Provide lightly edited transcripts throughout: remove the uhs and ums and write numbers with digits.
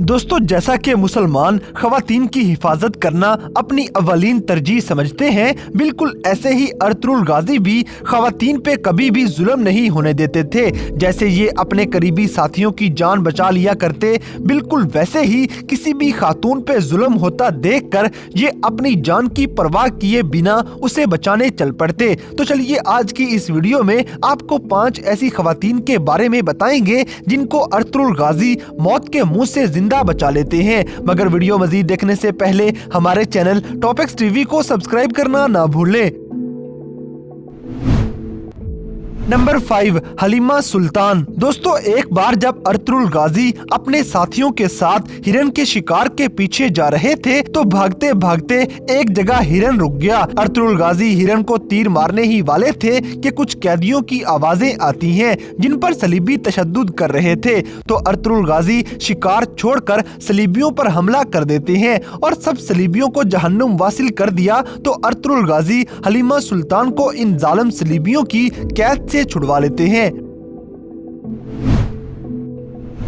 दोस्तों, जैसा कि मुसलमान खवातीन की हिफाजत करना अपनी अवलीन तरजीह समझते हैं, बिल्कुल ऐसे ही अर्तुगरुल गाजी भी खवातीन पे कभी भी जुल्म नहीं होने देते थे। जैसे ये अपने करीबी साथियों की जान बचा लिया करते, बिल्कुल वैसे ही किसी भी खातून पे जुल्म होता देखकर ये अपनी जान की परवाह किए बिना उसे बचाने चल पड़ते। तो चलिए आज की इस वीडियो में आपको 5 ऐसी खवातीन के बारे में बताएंगे जिनको अर्तुगरुल गाजी मौत के मुंह से जिंदा बचा लेते हैं। मगर वीडियो मजीद देखने से पहले हमारे चैनल टॉपिक्स टीवी को सब्सक्राइब करना ना भूलें। नंबर 5, हलीमा सुल्तान। दोस्तों, एक बार जब अर्तुगरुल गाजी अपने साथियों के साथ हिरन के शिकार के पीछे जा रहे थे तो भागते भागते एक जगह हिरन रुक गया। अर्तुगरुल गाजी हिरन को तीर मारने ही वाले थे कि कुछ कैदियों की आवाजें आती हैं जिन पर सलीबी तशद्दुद कर रहे थे। तो अर्तुगरुल गाजी शिकार छोड़कर सलीबियों पर हमला कर देते हैं और सब सलीबियों को जहन्नुम वासिल कर दिया। तो अर्तुगरुल गाजी हलीमा सुल्तान को इन जालिम सलीबियों की कैद से छुड़वा लेते हैं।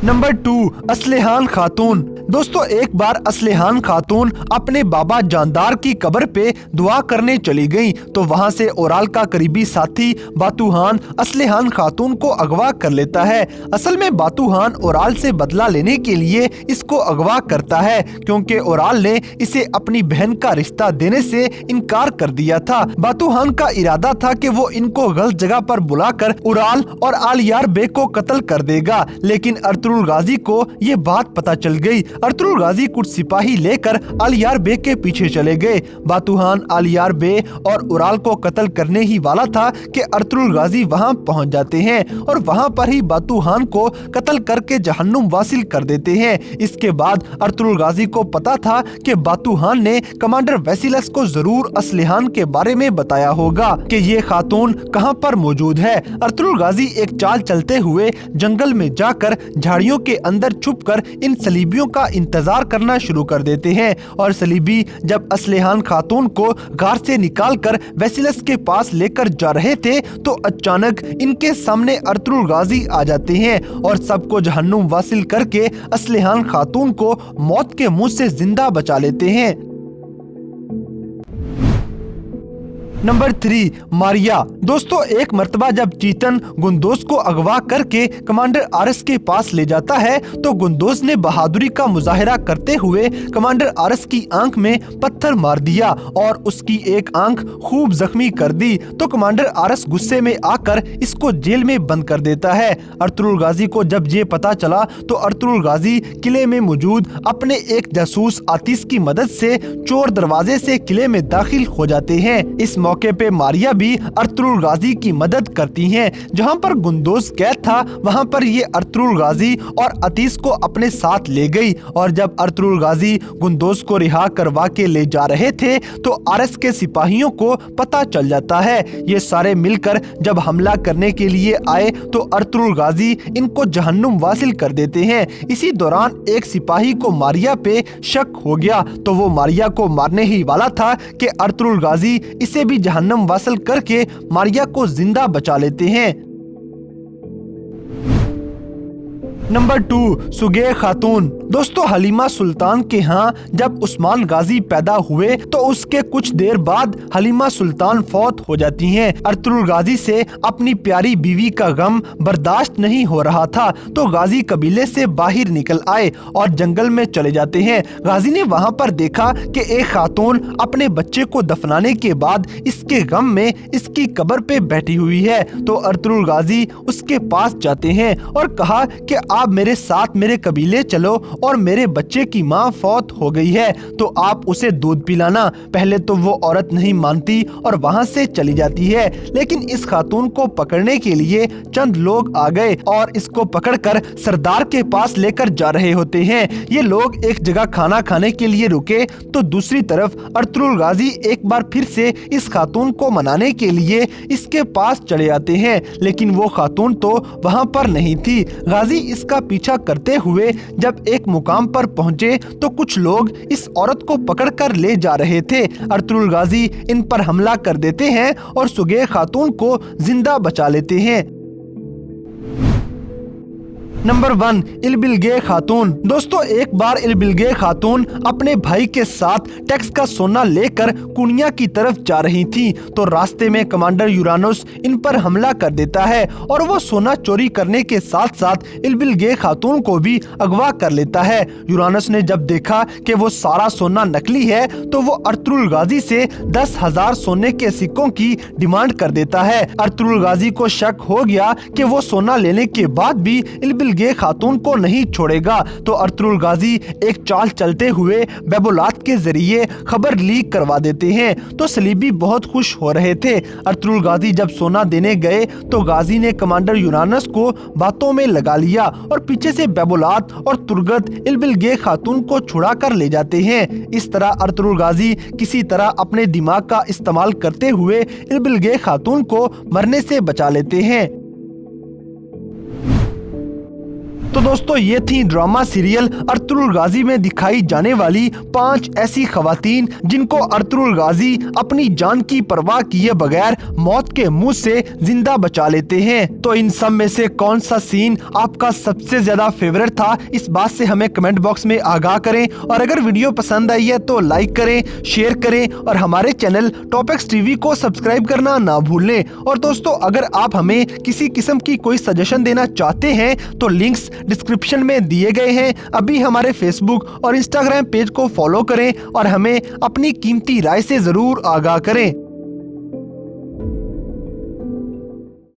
नंबर 2, असलेहान खातून। दोस्तों, एक बार असलेहान खातून अपने बाबा जानदार की कब्र पे दुआ करने चली गईं, तो वहां से ओराल का करीबी साथी बातूहान असलेहान खातून को अगवा कर लेता है। असल में बातूहान ओराल से बदला लेने के लिए इसको अगवा करता है, क्योंकि ओराल ने इसे अपनी बहन का रिश्ता देने से इनकार कर दिया था। बातूहान का इरादा था कि वो इनको गलत जगह पर बुलाकर ओराल और आलियार बे को कत्ल कर देगा, लेकिन अर्तुगरुल गाजी को ये बात पता चल गई। अर्तुगरुल गाजी कुछ सिपाही लेकर आलियार बे के पीछे चले गए। बातूहान आलियार बे और उराल को कत्ल करने ही वाला था कि अर्तुगरुल गाजी वहां पहुंच जाते हैं और वहां पर ही बातूहान को कत्ल करके जहन्नुम वासिल कर देते हैं। इसके बाद अर्तुगरुल गाजी को पता था कि बातूहान ने कमांडर वेसिलस को जरूर असलेहान के बारे में बताया होगा कि ये खातून कहां पर मौजूद है। अर्तुगरुल गाजी एक चाल चलते हुए जंगल में जाकर झाड़ियों के अंदर छुपकर इन सलीबियों का इंतजार करना शुरू कर देते हैं और सलीबी जब असलेहान खातून को गार से निकालकर वेसिलस के पास लेकर जा रहे थे तो अचानक इनके सामने अर्तुगरुल गाजी आ जाते हैं और सबको जहन्नुम वासिल करके असलेहान खातून को मौत के मुंह से जिंदा बचा लेते हैं। नंबर 3, मारिया। दोस्तों, एक मर्तबा जब चीतन गुंदोज को अगवा करके कमांडर आरस के पास ले जाता है तो गुंदोज ने बहादुरी का मुजाहिरा करते हुए कमांडर आरस की आंख में पत्थर मार दिया और उसकी एक आंख खूब जख्मी कर दी। तो कमांडर आरस गुस्से में आकर इसको जेल में बंद कर देता है। अर्तुगरुल गाजी को जब ये पता चला तो अर्तुगरुल गाजी किले में मौजूद अपने एक जासूस आतिश की मदद से चोर दरवाजे से किले में दाखिल हो जाते हैं। इस मौके पे मारिया भी अर्तुगरुल गाजी की मदद करती हैं। जहां पर गुंदोज कैद था वहां पर ये अर्तुगरुल गाजी और अतीस को अपने साथ ले गई और जब अर्तुगरुल गाजी गुंदोज को रिहा करवा के ले जा रहे थे तो आरस के सिपाहियों को पता चल जाता है। ये सारे मिलकर जब हमला करने के लिए आए तो अर्तुगरुल गाजी इनको जहन्नुम वासिल कर देते हैं। इसी दौरान एक सिपाही को मारिया पे शक हो गया तो वो मारिया को मारने ही वाला था कि अर्तुगरुल गाजी इसे भी जहन्नुम वासिल करके मारिया को जिंदा बचा लेते हैं। नंबर 2, सुगे खातून। दोस्तों, हलीमा सुल्तान के यहाँ जब उस्मान गाजी पैदा हुए तो उसके कुछ देर बाद हलीमा सुल्तान फौत हो जाती हैं। अर्तुगरुल गाजी से अपनी प्यारी बीवी का गम बर्दाश्त नहीं हो रहा था तो गाजी कबीले से बाहर निकल आए और जंगल में चले जाते हैं। गाजी ने वहाँ पर देखा कि एक खातून अपने बच्चे को दफनाने के बाद इसके गम में इसकी कब्र पे बैठी हुई है। तो अर्तुगरुल गाजी उसके पास जाते हैं और कहा कि आप मेरे साथ मेरे कबीले चलो और मेरे बच्चे की माँ फौत हो गई है तो आप उसे दूध पिलाना। पहले तो वो औरत नहीं मानती और वहाँ से चली जाती है, लेकिन इस खातून को पकड़ने के लिए चंद लोग आ गए और इसको पकड़कर सरदार के पास लेकर जा रहे होते हैं। ये लोग एक जगह खाना खाने के लिए रुके तो दूसरी तरफ अर्तुगरुल गाजी एक बार फिर से इस खातून को मनाने के लिए इसके पास चले आते हैं, लेकिन वो खातून तो वहाँ पर नहीं थी। गाजी इसका पीछा करते हुए जब एक मुकाम पर पहुंचे तो कुछ लोग इस औरत को पकड़कर ले जा रहे थे। अर्तुगरुल गाजी इन पर हमला कर देते हैं और सुगे खातून को जिंदा बचा लेते हैं। नंबर 1, इल्बिलगे खातून। दोस्तों, एक बार इल्बिलगे खातून अपने भाई के साथ टैक्स का सोना लेकर कुनिया की तरफ जा रही थी तो रास्ते में कमांडर यूरानस इन पर हमला कर देता है और वो सोना चोरी करने के साथ साथ इल्बिलगे खातून को भी अगवा कर लेता है। यूरानस ने जब देखा कि वो सारा सोना नकली है तो वो अर्तुगरुल गाजी से 10,000 सोने के सिक्कों की डिमांड कर देता है। अर्तुगरुल गाजी को शक हो गया कि वो सोना लेने के बाद भी इल्बिलगे खातून को नहीं छोड़ेगा तो अर्तुगरुल गाजी एक चाल चलते हुए बैबुलात के जरिए खबर लीक करवा देते हैं तो सलीबी बहुत खुश हो रहे थे। अर्तुगरुल गाजी जब सोना देने गए तो गाजी ने कमांडर यूरानस को बातों में लगा लिया और पीछे से बैबुलात और तुर्गत इल्बिलगे खातून को छुड़ा कर ले जाते हैं। इस तरह अर्तुगरुल गाजी किसी तरह अपने दिमाग का इस्तेमाल करते हुए इल्बिलगे खातून को मरने से बचा लेते हैं। तो दोस्तों, ये थी ड्रामा सीरियल अर्तुगरुल गाजी में दिखाई जाने वाली 5 ऐसी खवातीन जिनको अर्तुगरुल गाजी अपनी जान की परवाह किए बगैर मौत के मुंह से जिंदा बचा लेते हैं। तो इन सब में से कौन सा सीन आपका सबसे ज्यादा फेवरेट था, इस बात से हमें कमेंट बॉक्स में आगाह करें और अगर वीडियो पसंद आई है तो लाइक करें, शेयर करें और हमारे चैनल टॉपिक्स टीवी को सब्सक्राइब करना ना भूलें। और दोस्तों, अगर आप हमें किसी किस्म की कोई सजेशन देना चाहते हैं तो लिंक्स डिस्क्रिप्शन में दिए गए हैं। अभी हमारे फेसबुक और इंस्टाग्राम पेज को फॉलो करें और हमें अपनी कीमती राय से जरूर आगाह करें।